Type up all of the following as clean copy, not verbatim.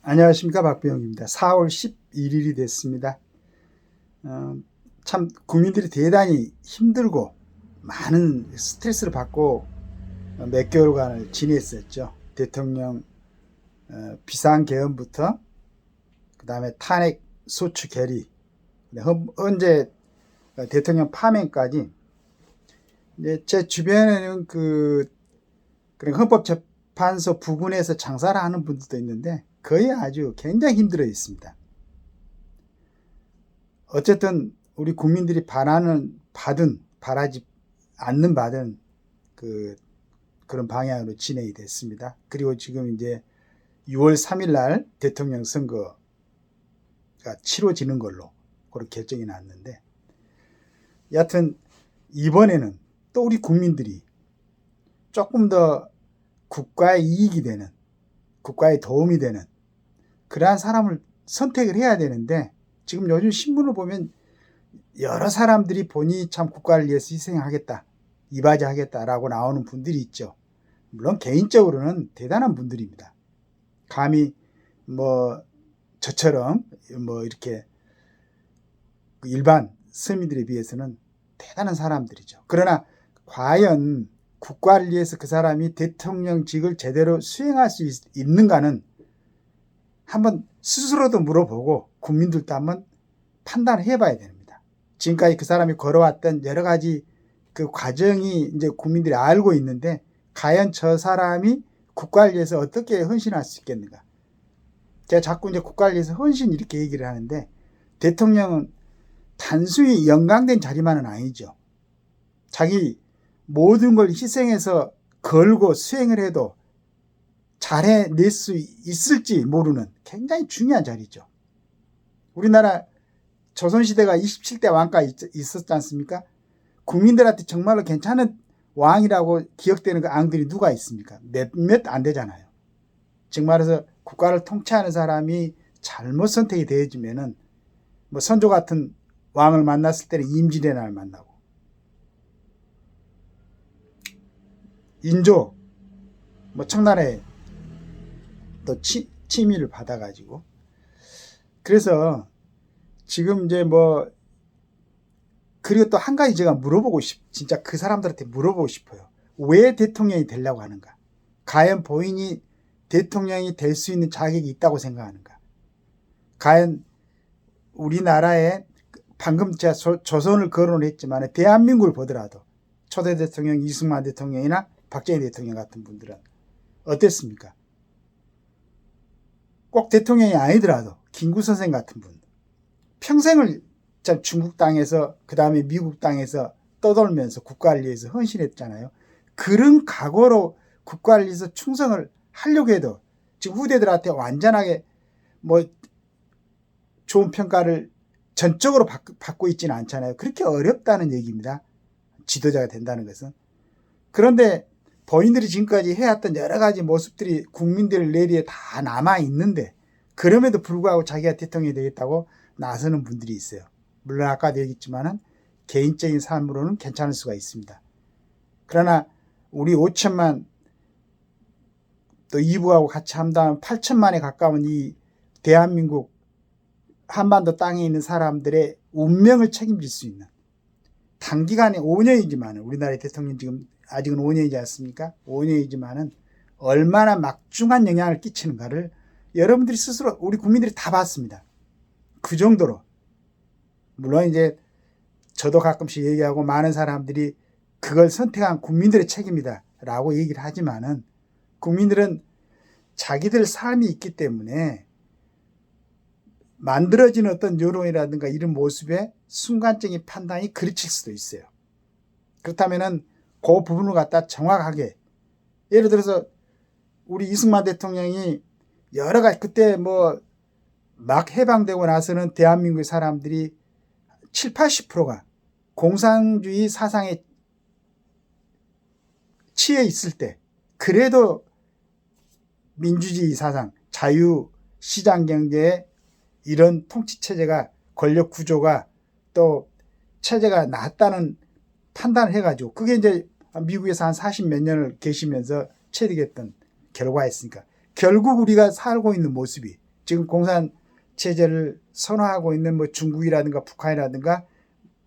안녕하십니까, 박병입니다. 4월 11일이 됐습니다. 참 국민들이 대단히 힘들고 많은 스트레스를 받고 몇 개월간을 지냈었죠. 대통령 비상계엄부터 그 다음에 탄핵 소추 결의, 현재 대통령 파면까지. 이제 제 주변에는 그런 헌법재판소 부근에서 장사를 하는 분들도 있는데 거의 아주 굉장히 힘들어 있습니다. 어쨌든 우리 국민들이 바라지 않는 그런 방향으로 진행이 됐습니다. 그리고 지금 이제 6월 3일 날 대통령 선거가 치러지는 걸로 그렇게 결정이 났는데, 여하튼 이번에는 또 우리 국민들이 조금 더 국가에 이익이 되는, 국가에 도움이 되는 그러한 사람을 선택을 해야 되는데, 지금 요즘 신문을 보면 여러 사람들이 본인이 참 국가를 위해서 희생하겠다, 이바지하겠다라고 나오는 분들이 있죠. 물론 개인적으로는 대단한 분들입니다. 감히 저처럼 이렇게 일반 서민들에 비해서는 대단한 사람들이죠. 그러나 과연 국가를 위해서 그 사람이 대통령직을 제대로 수행할 수 있는가는 한번 스스로도 물어보고 국민들도 한번 판단을 해봐야 됩니다. 지금까지 그 사람이 걸어왔던 여러 가지 그 과정이 이제 국민들이 알고 있는데, 과연 저 사람이 국가를 위해서 어떻게 헌신할 수 있겠는가. 제가 자꾸 이제 국가를 위해서 헌신 이렇게 얘기를 하는데, 대통령은 단순히 영광된 자리만은 아니죠. 자기 모든 걸 희생해서 걸고 수행을 해도 잘해낼 수 있을지 모르는 굉장히 중요한 자리죠. 우리나라 조선시대가 27대 왕가 있었지 않습니까? 국민들한테 정말로 괜찮은 왕이라고 기억되는 그 왕들이 누가 있습니까? 몇몇 안 되잖아요. 즉 말해서 국가를 통치하는 사람이 잘못 선택이 되어지면은 선조 같은 왕을 만났을 때는 임진왜란을 만나고, 인조 청나라에 또 침입을 받아가지고. 그래서 지금 이제 그리고 또 한 가지 제가 진짜 그 사람들한테 물어보고 싶어요. 왜 대통령이 되려고 하는가? 과연 본인이 대통령이 될 수 있는 자격이 있다고 생각하는가? 과연 우리나라에 방금 제가 조선을 거론을 했지만 대한민국을 보더라도 초대 대통령 이승만 대통령이나 박정희 대통령 같은 분들은 어땠습니까? 꼭 대통령이 아니더라도 김구 선생 같은 분, 평생을 중국 땅에서 그 다음에 미국 땅에서 떠돌면서 국가를 위해서 헌신했잖아요. 그런 각오로 국가를 위해서 충성을 하려고 해도 지금 후대들한테 완전하게 좋은 평가를 전적으로 받고 있지는 않잖아요. 그렇게 어렵다는 얘기입니다. 지도자가 된다는 것은. 그런데 본인들이 지금까지 해왔던 여러 가지 모습들이 국민들 내리에 다 남아있는데, 그럼에도 불구하고 자기가 대통령이 되겠다고 나서는 분들이 있어요. 물론 아까도 얘기했지만 개인적인 삶으로는 괜찮을 수가 있습니다. 그러나 우리 5천만, 또 이북하고 같이 한다면 8천만에 가까운 이 대한민국 한반도 땅에 있는 사람들의 운명을 책임질 수 있는, 단기간에 5년이지만, 우리나라의 대통령 지금 아직은 5년이지 않습니까? 5년이지만은 얼마나 막중한 영향을 끼치는가를 여러분들이 스스로, 우리 국민들이 다 봤습니다. 그 정도로. 물론 이제 저도 가끔씩 얘기하고 많은 사람들이 그걸 선택한 국민들의 책임이다 라고 얘기를 하지만은, 국민들은 자기들 삶이 있기 때문에 만들어진 어떤 여론이라든가 이런 모습에 순간적인 판단이 그르칠 수도 있어요. 그렇다면은 그 부분을 갖다 정확하게, 예를 들어서 우리 이승만 대통령이 여러 가지, 그때 막 해방되고 나서는 대한민국의 사람들이 7, 80%가 공산주의 사상에 취해 있을 때, 그래도 민주주의 사상, 자유, 시장경제, 이런 통치체제가, 권력 구조가 또 체제가 낫다는 판단을 해가지고, 그게 이제 미국에서 한 40 몇 년을 계시면서 체득했던 결과였으니까, 결국 우리가 살고 있는 모습이 지금 공산 체제를 선호하고 있는 뭐 중국이라든가 북한이라든가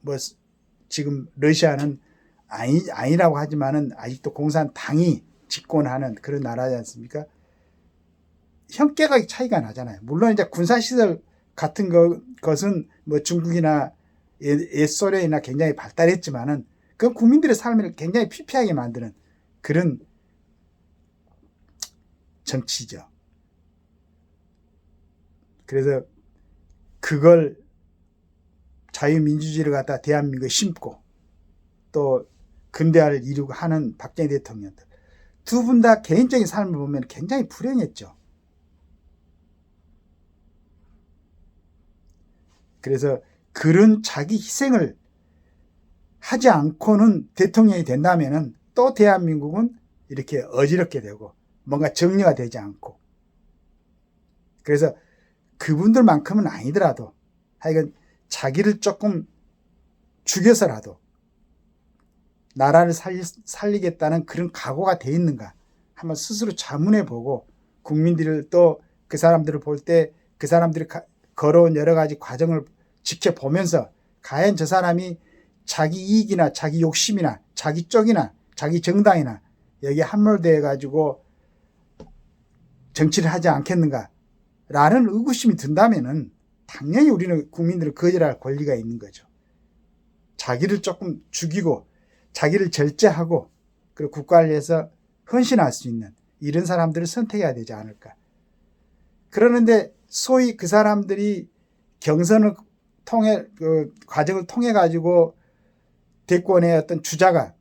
뭐 지금 러시아는 아니라고 하지만은 아직도 공산당이 집권하는 그런 나라지 않습니까? 형태가 차이가 나잖아요. 물론 이제 군사시설 같은 것은 뭐 중국이나 옛소련이나 굉장히 발달했지만은 그 국민들의 삶을 굉장히 피폐하게 만드는 그런 정치죠. 그래서 그걸 자유민주주의를 갖다 대한민국에 심고 또 근대화를 이루고 하는 박정희 대통령들 두 분 다 개인적인 삶을 보면 굉장히 불행했죠. 그래서 그런 자기 희생을 하지 않고는 대통령이 된다면은 또 대한민국은 이렇게 어지럽게 되고 뭔가 정리가 되지 않고 그래서 그분들만큼은 아니더라도 하여간 자기를 조금 죽여서라도 나라를 살리겠다는 그런 각오가 돼 있는가 한번 스스로 자문해 보고 국민들을 또 그 사람들을 볼 때 그 사람들이 걸어온 여러 가지 과정을 지켜보면서 과연 저 사람이 자기 이익이나 자기 욕심이나 자기 쪽이나 자기 정당이나 여기에 함몰되어 가지고 정치를 하지 않겠는가 라는 의구심이 든다면은 당연히 우리는 국민들을 거절할 권리가 있는 거죠. 자기를 조금 죽이고 자기를 절제하고 그리고 국가를 위해서 헌신할 수 있는 이런 사람들을 선택해야 되지 않을까. 그러는데 소위 그 사람들이 경선을 통해 그 과정을 통해 가지고 대권의 어떤 주자가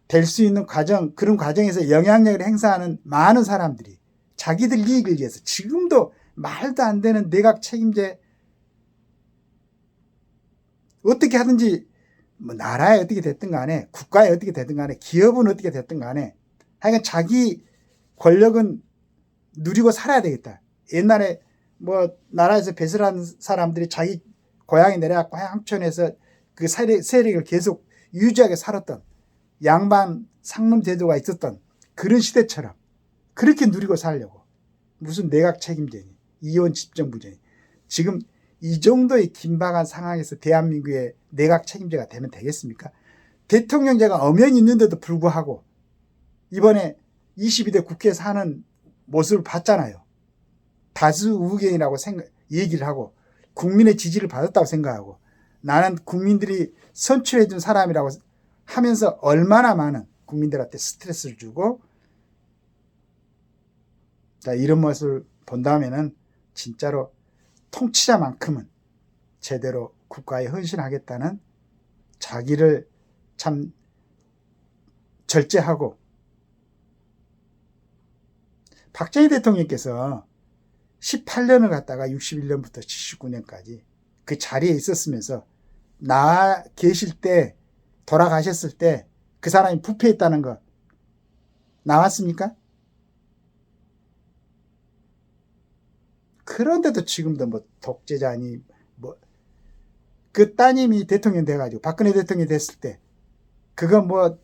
될 수 있는 과정 그런 과정에서 영향력을 행사하는 많은 사람들이 자기들 이익을 위해서 지금도 말도 안 되는 내각 책임제 어떻게 하든지 뭐 나라에 어떻게 됐든 간에 국가에 어떻게 됐든 간에 기업은 어떻게 됐든 간에 하여간 자기 권력은 누리고 살아야 되겠다. 옛날에 뭐 나라에서 배설한 사람들이 자기 고향에 내려가고 황천에서 그 세력을 계속 유지하게 살았던 양반 상놈 제도가 있었던 그런 시대처럼 그렇게 누리고 살려고 무슨 내각 책임제니 이혼 집정부제니 지금 이 정도의 긴박한 상황에서 대한민국의 내각 책임제가 되면 되겠습니까? 대통령제가 엄연히 있는데도 불구하고 이번에 22대 국회에서 하는 모습을 봤잖아요. 다수 의견이라고 얘기를 하고 국민의 지지를 받았다고 생각하고 나는 국민들이 선출해 준 사람이라고 하면서 얼마나 많은 국민들한테 스트레스를 주고 자, 이런 모습을 본다면은 진짜로 통치자만큼은 제대로 국가에 헌신하겠다는 자기를 참 절제하고 박정희 대통령께서 18년을 갖다가 61년부터 79년까지 그 자리에 있었으면서 나 계실 때 돌아가셨을 때 그 사람이 부패했다는 거 나왔습니까? 그런데도 지금도 뭐 독재자니 뭐 그 따님이 대통령 돼가지고 박근혜 대통령이 됐을 때 그거 뭐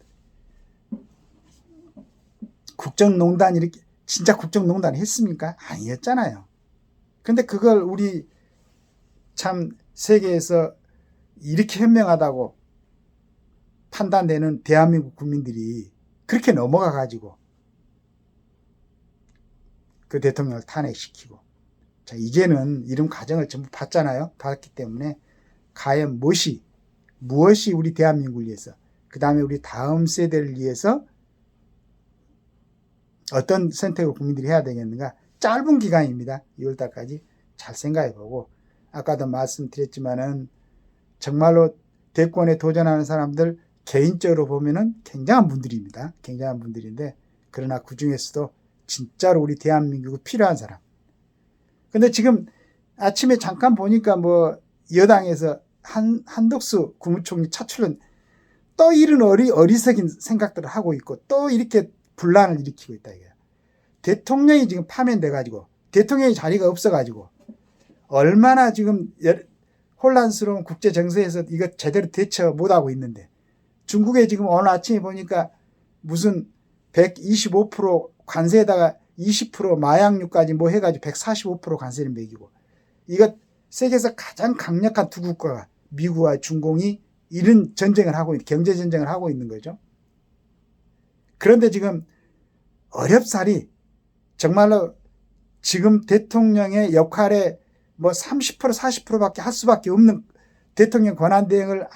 국정농단 이렇게 진짜 국정농단 했습니까? 아니었잖아요. 근데 그걸 우리 참 세계에서 이렇게 현명하다고 판단되는 대한민국 국민들이 그렇게 넘어가 가지고 그 대통령을 탄핵시키고 자 이제는 이런 과정을 전부 봤잖아요. 봤기 때문에 과연 무엇이 우리 대한민국을 위해서 그 다음에 우리 다음 세대를 위해서 어떤 선택을 국민들이 해야 되겠는가 짧은 기간입니다. 2월달까지 잘 생각해보고 아까도 말씀드렸지만은 정말로 대권에 도전하는 사람들 개인적으로 보면은 굉장한 분들입니다. 굉장한 분들인데 그러나 그 중에서도 진짜로 우리 대한민국이 필요한 사람. 근데 지금 아침에 잠깐 보니까 뭐 여당에서 한덕수 국무총리 차출은 또 이런 어리석인 생각들을 하고 있고 또 이렇게 분란을 일으키고 있다 이거야. 대통령이 지금 파면돼가지고 대통령이 자리가 없어가지고 얼마나 지금 혼란스러운 국제 정세에서 이거 제대로 대처 못하고 있는데 중국에 지금 오늘 아침에 보니까 무슨 125% 관세에다가 20% 마약류까지 뭐 해가지고 145% 관세를 매기고, 이거 세계에서 가장 강력한 두 국가가 미국과 중공이 이런 전쟁을 하고 경제 전쟁을 하고 있는 거죠. 그런데 지금 어렵사리 정말로 지금 대통령의 역할에 뭐 30% 40%밖에 할 수밖에 없는 대통령 권한대행을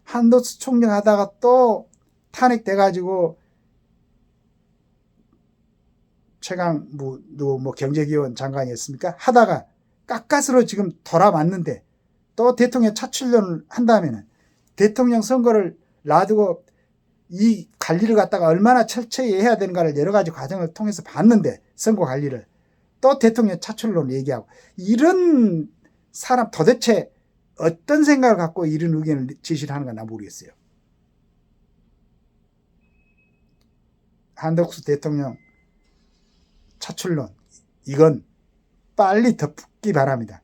한덕수 총령 하다가 또 탄핵돼가지고 최강무 경제기원 장관이었습니까? 하다가 깎아스로 지금 돌아왔는데 또 대통령 차출론을 한다면은 대통령 선거를 놔두고 이 관리를 갖다가 얼마나 철저히 해야 되는가를 여러 가지 과정을 통해서 봤는데, 선거 관리를 또 대통령 차출론 얘기하고, 이런 사람 도대체 어떤 생각을 갖고 이런 의견을 제시를 하는가 나 모르겠어요. 한덕수 대통령 차출론, 이건 빨리 덮기 바랍니다.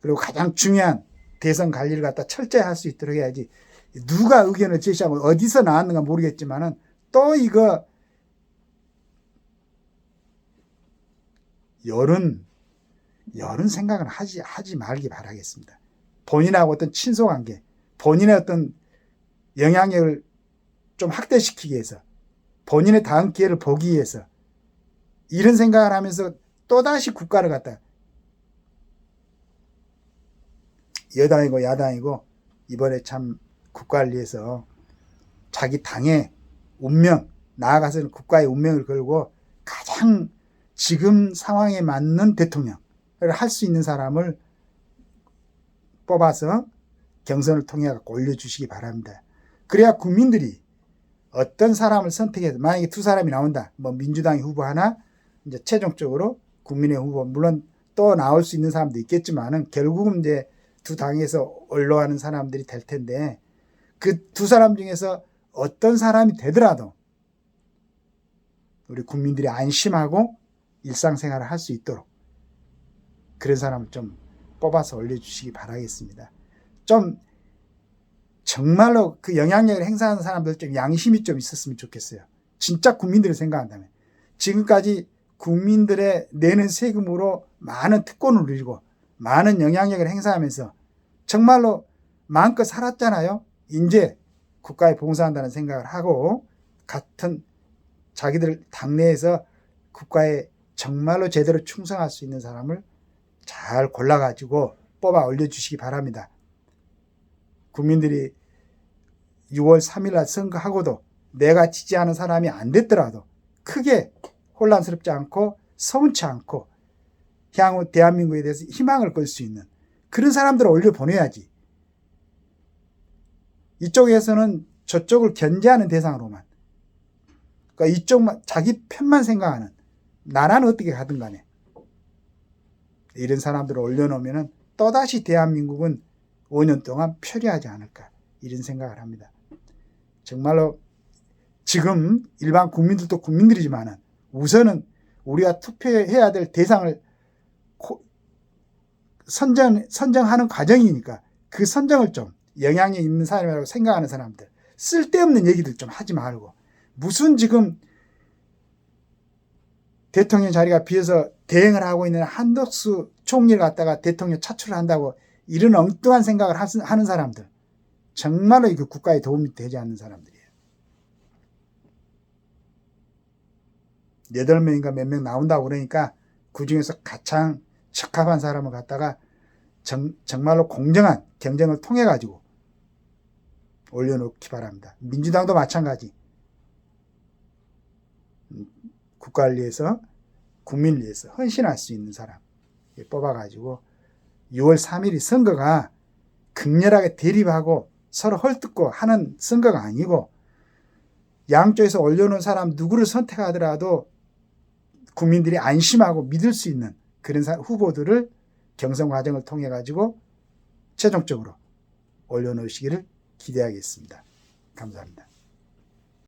그리고 가장 중요한 대선 관리를 갖다 철저히 할 수 있도록 해야지, 누가 의견을 제시하고 어디서 나왔는가 모르겠지만은 또 이거 여론 생각은 하지 말기 바라겠습니다. 본인하고 어떤 친소관계, 본인의 어떤 영향력을 좀 확대시키기 위해서, 본인의 다음 기회를 보기 위해서 이런 생각을 하면서 또다시 국가를 갖다, 여당이고 야당이고 이번에 참 국가를 위해서 자기 당의 운명, 나아가서는 국가의 운명을 걸고 가장 지금 상황에 맞는 대통령을 할 수 있는 사람을 뽑아서 경선을 통해 올려주시기 바랍니다. 그래야 국민들이 어떤 사람을 선택해서, 만약에 두 사람이 나온다, 뭐 민주당의 후보 하나, 이제 최종적으로 국민의 후보, 물론 또 나올 수 있는 사람도 있겠지만은 결국은 이제 두 당에서 올라가는 사람들이 될 텐데, 그 두 사람 중에서 어떤 사람이 되더라도 우리 국민들이 안심하고 일상생활을 할 수 있도록 그런 사람을 좀 뽑아서 올려주시기 바라겠습니다. 좀 정말로 그 영향력을 행사하는 사람들 좀 양심이 좀 있었으면 좋겠어요. 진짜 국민들을 생각한다면. 지금까지 국민들의 내는 세금으로 많은 특권을 누리고 많은 영향력을 행사하면서 정말로 마음껏 살았잖아요. 이제 국가에 봉사한다는 생각을 하고 같은 자기들 당내에서 국가에 정말로 제대로 충성할 수 있는 사람을 잘 골라가지고 뽑아 올려주시기 바랍니다. 국민들이 6월 3일 날 선거하고도 내가 지지하는 사람이 안 됐더라도 크게 혼란스럽지 않고 서운치 않고 향후 대한민국에 대해서 희망을 걸 수 있는 그런 사람들을 올려보내야지. 이쪽에서는 저쪽을 견제하는 대상으로만, 그러니까 이쪽만 자기 편만 생각하는, 나라는 어떻게 가든 간에 이런 사람들을 올려놓으면 또다시 대한민국은 5년 동안 표류하지 않을까, 이런 생각을 합니다. 정말로 지금 일반 국민들도 국민들이지만 우선은 우리가 투표해야 될 대상을 선정하는 과정이니까 그 선정을 좀 영향이 있는 사람이라고 생각하는 사람들, 쓸데없는 얘기들 좀 하지 말고, 무슨 지금 대통령 자리가 비어서 대행을 하고 있는 한덕수 총리를 갖다가 대통령 차출을 한다고 이런 엉뚱한 생각을 하는 사람들, 정말로 이거 국가에 도움이 되지 않는 사람들이에요. 8명인가 몇 명 나온다고 그러니까 그중에서 가장 적합한 사람을 갖다가 정말로 공정한 경쟁을 통해 가지고 올려놓기 바랍니다. 민주당도 마찬가지. 국가를 위해서, 국민을 위해서 헌신할 수 있는 사람 뽑아가지고 6월 3일이 선거가 극렬하게 대립하고 서로 헐뜯고 하는 선거가 아니고, 양쪽에서 올려놓은 사람 누구를 선택하더라도 국민들이 안심하고 믿을 수 있는 그런 후보들을 경선 과정을 통해 가지고 최종적으로 올려놓으시기를 기대하겠습니다. 감사합니다.